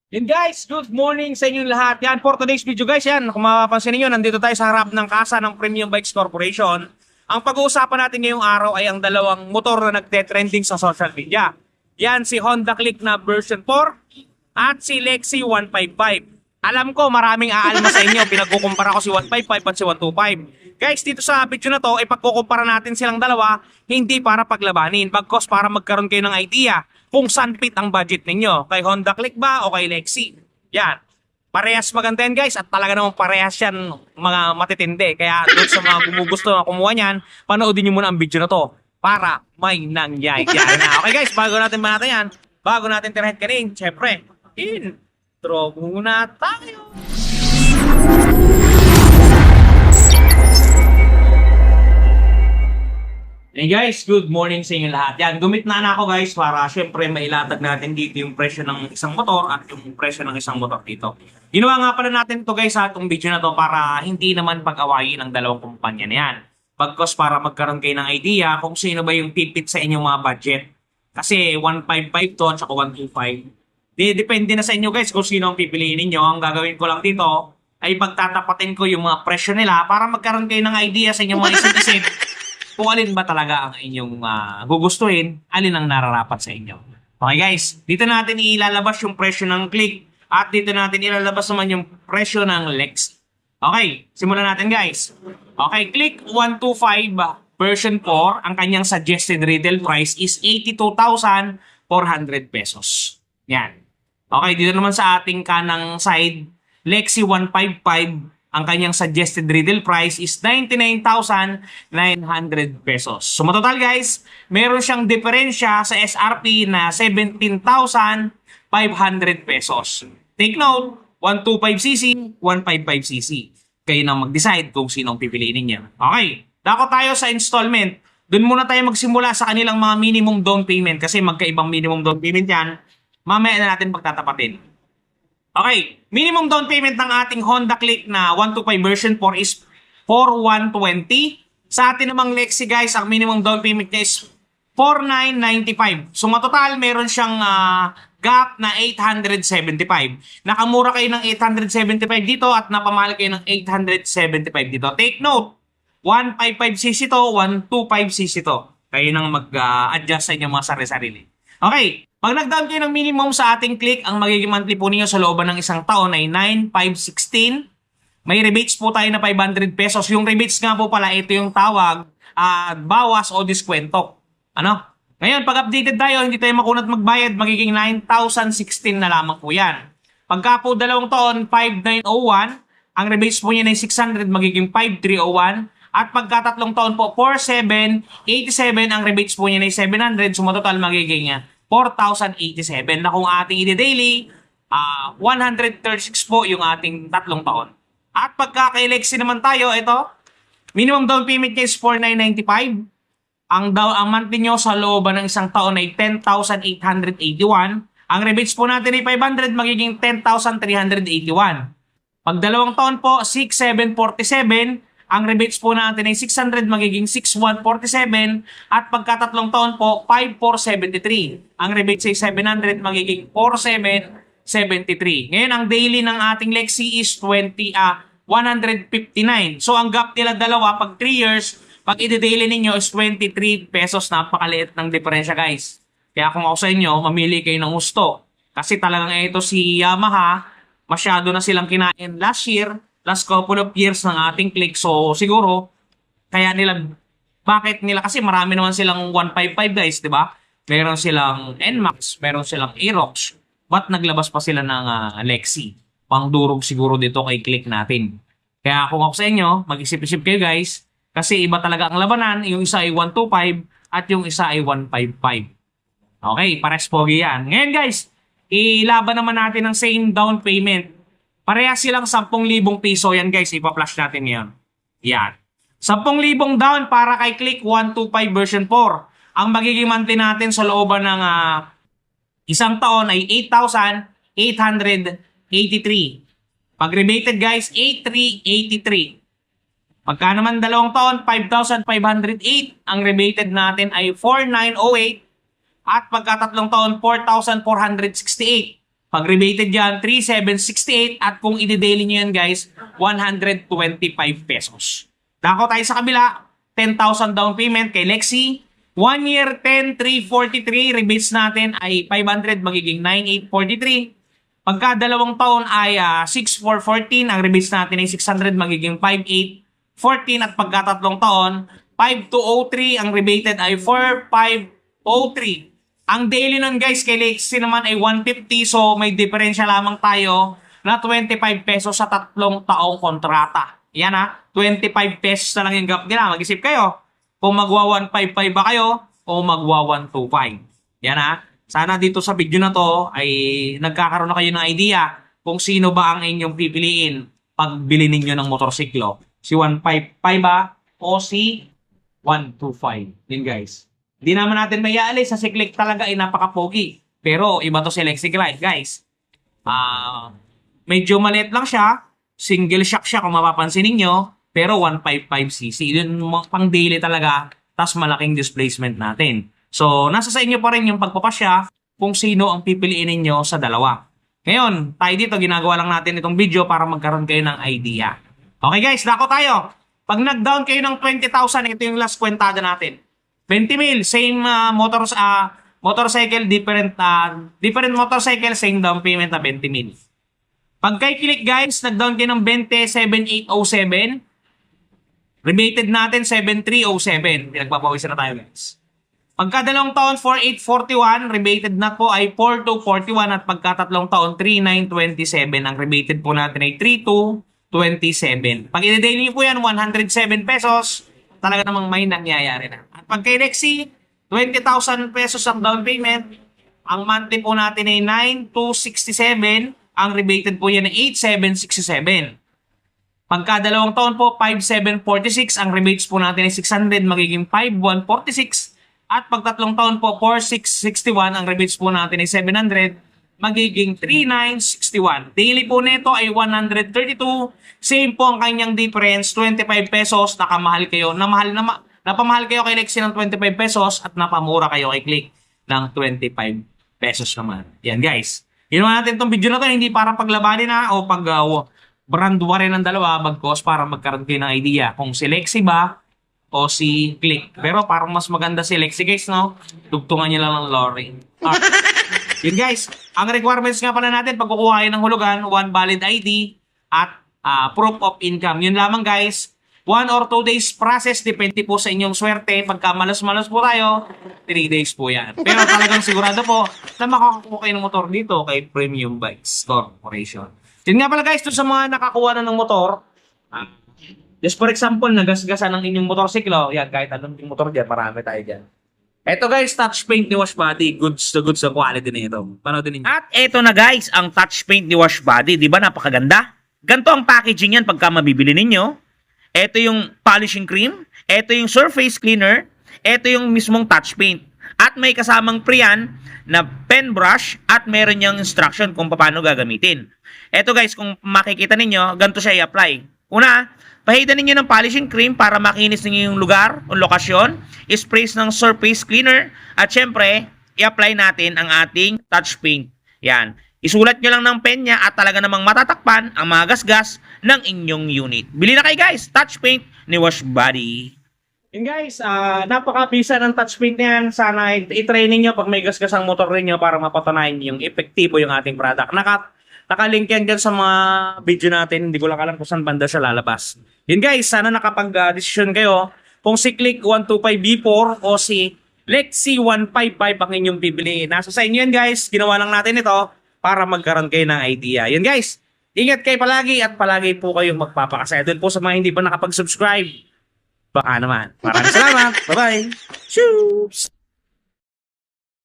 Yun guys, good morning sa inyong lahat. Yan, for today's video guys, yan, kung mapapansin niyo nandito tayo sa harap ng kasa ng Premium Bikes Corporation. Ang pag-uusapan natin ngayong araw ay ang dalawang motor na nagte-trending sa social media. Yan, si Honda Click na version 4 at si Lexi 155. Alam ko maraming aalma sa inyo, pinagkukumpara ko si 155 at si 125. Guys, dito sa video na to, ipagkukumpara natin silang dalawa, hindi para paglabanin, bagkos para magkaroon kayo ng idea kung saan fit ang budget ninyo. Kay Honda Click ba o kay Lexi? Yan. Parehas maganda yan guys at talaga namang parehas yan mga matitindi. Kaya doon sa mga gumugusto na kumuha niyan, panoodin nyo muna ang video na to para may nangyay. Yan na. Okay guys, bago natin tirahin kanin, syempre, intro muna tayo. Hey guys, good morning sa inyo lahat. Yan, gumit na ako guys para syempre mailatag natin dito yung presyo ng isang motor at yung presyo ng isang motor dito. Ginawa nga pala natin to guys sa itong video na to para hindi naman pag-awayin ng dalawang kumpanya na yan. Pagkos para magkaroon kayo ng idea kung sino ba yung tipid sa inyong mga budget. Kasi 155 to at saka 125. Depende na sa inyo guys kung sino ang pipiliin ninyo. Ang gagawin ko lang dito ay pagtatapatin ko yung mga presyo nila para magkaroon kayo ng idea sa inyong mga isip-isip kung alin ba talaga ang inyong gugustuhin, alin ang nararapat sa inyo. Okay guys, dito natin ilalabas yung presyo ng Click at dito natin ilalabas naman yung presyo ng Lex. Okay, simulan natin guys. Okay, Click 125 version 4, ang kanyang suggested retail price is 82,400 pesos. Yan. Okay, dito naman sa ating kanang side, Lexi 155, ang kanyang suggested retail price is 99,900 pesos. So, total guys, meron siyang diferensya sa SRP na 17,500 pesos. Take note, 125cc, 155cc. Kayo nang mag-decide kung sinong pipiliin niyo. Okay, dako tayo sa installment. Doon muna tayo magsimula sa kanilang mga minimum down payment kasi magkaibang minimum down payment yan. Mamaya na natin pagtatapatin. Okay, minimum down payment ng ating Honda Click na 125 version 4 is 4,120. Sa atin namang Lexi guys, ang minimum down payment niya is 4,995. So matotal, meron siyang gap na 875. Nakamura kayo ng 875 dito at napamahal kayo ng 875 dito. Take note, 155cc to, 125cc to. Kayo nang mag-adjust sa inyong mga sarili-sarili. Okay. Pag nag-down kayo ng minimum sa ating Click, ang magiging monthly po ninyo sa looban ng isang taon ay 9,516. May rebates po tayo na 500 pesos. Yung rebates nga po pala, ito yung tawag, bawas o diskwento. Ano? Ngayon, pag updated tayo, hindi tayo makunat magbayad, magiging 9,016 na lamang po yan. Pagka po dalawang taon, 5,901. Ang rebates po niya ay 600, magiging 5,301. At pagka tatlong taon po, 4,787. Ang rebates po niya ay 700. So, total magiging 4,087 na kung ating i-daily, 136 po yung ating tatlong taon. At pagka kay Lexi naman tayo, ito, minimum down payment niya is 4,995. Ang monthly nyo sa looban ng isang taon ay 10,881. Ang rebates po natin ay 500, magiging 10,381. Pag dalawang taon po, 6,747. Ang rebates po natin ay 600, magiging 6,147. At pagkatatlong taon po, 5,473. Ang rebates ay 700, magiging 4,773. Ngayon, ang daily ng ating Lexi is 159. So, ang gap nila dalawa, pag 3 years, pag i-daily ninyo is 23 pesos. Napakaliit ng diferensya, guys. Kaya kung ako sa inyo, mamili kayo ng gusto. Kasi talagang ito si Yamaha, masyado na silang kinain last year, last couple of years ng ating Click. So, siguro, kaya nila, bakit nila? Kasi marami naman silang 155 guys, di ba? Meron silang NMAX, meron silang Aerox. Ba't naglabas pa sila ng Lexi? Pangdurog siguro dito kay Click natin. Kaya kung ako sa inyo, mag-isip-isip kayo guys, kasi iba talaga ang labanan, yung isa ay 125 at yung isa ay 155. Okay, pares pogi yan. Ngayon guys, ilaban naman natin ang same down payment. Parehas silang 10,000 piso yan guys. Ipa-flash natin ngayon. Yan. 10,000 down para kay Click 125 version 4. Ang magiging monthly natin sa looban ng isang taon ay 8,883. Pag rebated guys, 8,383. Pagka naman dalawang taon, 5,508. Ang rebated natin ay 4,908. At pagka tatlong taon, 4,468. Pag rebated yan, 3,768 at kung i-daily nyo yan guys, 125 pesos. Dako tayo sa kabila, 10,000 down payment kay Lexi. 1 year, 10,343. Rebates natin ay 500, magiging 9,843. Pagka dalawang taon ay 6,414. Ang rebates natin ay 600, magiging 5,814. At pagka tatlong taon, 5,203. Ang rebated ay 4,503. Ang daily nun guys kay Lexi naman ay 150. So may diferensya lamang tayo na 25 pesos sa tatlong taong kontrata. Yan 25 pesos na lang yung gap nila. Mag-isip kayo kung magwa 155 ba kayo o magwa 125. Yan Sana dito sa video na to ay nagkakaroon na kayo ng idea kung sino ba ang inyong pipiliin pag bili ninyo ng motorsiklo. Si 155 ba o si 125. Yun guys. Hindi naman natin may aalis sa si Click talaga ay napaka-pogi. Pero iba to si Lexi Glide guys. Medyo maliit lang siya. Single shock siya kung mapapansin ninyo. Pero 155cc. Yun pang daily talaga. Tas malaking displacement natin. So, nasa sa inyo pa rin yung pagpapasya kung sino ang pipiliin ninyo sa dalawa. Ngayon, tayo dito, ginagawa lang natin itong video para magkaroon kayo ng idea. Okay guys, dako tayo. Pag nag-down kayo ng 20,000, ito yung last kwentada natin. 20 mil, same motorcycle, different motorcycle, same down payment na 20 mil. Pag kay Click guys, nag-down kayo ng 20,7,807. Rebated natin 7,307. Pinagpapawisan na tayo guys. Pagka dalawang taon, 4,841. Rebated na po ay 4,241. At pagka tatlong taon, 3,927. Ang rebated po natin ay 3,227. Pag i-daily niyo po yan, 107 pesos. Talaga namang may nangyayari na. At pag kay Lexi, 20,000 pesos ang down payment. Ang monthly po natin ay 9,267. Ang rebated po yan ay 8,767. Pagka dalawang taon po, 5,746. Ang rebates po natin ay 600, magiging 5,146. At pag tatlong taon po, 4,661. Ang rebates po natin ay 700, magiging 3,961. Daily po nito ay 132. Same po ang kanyang difference, 25 pesos. Nakamahal kayo, napamahal kayo kay Lexi ng 25 pesos at napamura kayo kay Click ng 25 pesos naman. Yan guys. Ginawa natin itong video na to hindi para paglabanin o pag brand war rin ng dalawa, bagkos para magkaroon kayo ng idea kung si Lexi ba o si Click. Pero parang mas maganda si Lexi guys, no? Tugtungan niya lang ng Lori. Yun guys, ang requirements nga pala natin pag kukuha kayo ng hulugan, 1 valid ID at proof of income. Yun lamang guys. 1 or 2 days process, depende po sa inyong swerte. Pagka malas-malas po tayo, 3 days po yan. Pero talagang sigurado po na makakakuha kayo ng motor dito kay Premium Bikes Corporation. Yun nga pala guys, sa mga nakakuha na ng motor, just for example, nagasgasan ng inyong motorsiklo, yan, kahit anong motor dyan, marami tayo dyan. Eto guys, touch paint ni Wash Body, goods to goods sa quality na ito. Panoodin ninyo. At eto na guys, ang touch paint ni Wash Body, di ba napakaganda? Ganto ang packaging yan pagka mabibili ninyo. Ito yung polishing cream, ito yung surface cleaner, ito yung mismong touch paint. At may kasamang pre-yan na pen brush at meron niyang instruction kung paano gagamitin. Ito guys, kung makikita ninyo, ganito siya i-apply. Una, pahidan ninyo ng polishing cream para makinis ninyo yung lugar o lokasyon. Sprays ng surface cleaner. At syempre, i-apply natin ang ating touch paint. Yan. Isulat nyo lang ng pen niya at talaga namang matatakpan ang mga gasgas ng inyong unit. Bili na kayo guys, touch paint ni Wash Body. Yun guys, napakabisa ng touch paint niyan. Sana i-training nyo pag may gasgas ang motor ninyo para mapatunayan yung epektibo yung ating product. Nakalink yan dyan sa mga video natin. Hindi ko lang alam kung saan banda siya lalabas. Yun guys, sana nakapag-desisyon kayo kung si Click 125B4 o si Lexi 155 ang inyong pipiliin. Nasa sa inyo yan guys, ginawa lang natin ito para magkaroon kayo ng idea. Yun guys, ingat kayo palagi at palagi po kayong magpapakasaya. Doon po sa mga hindi pa nakapag-subscribe, baka naman. Maraming salamat. Bye-bye. Cheers!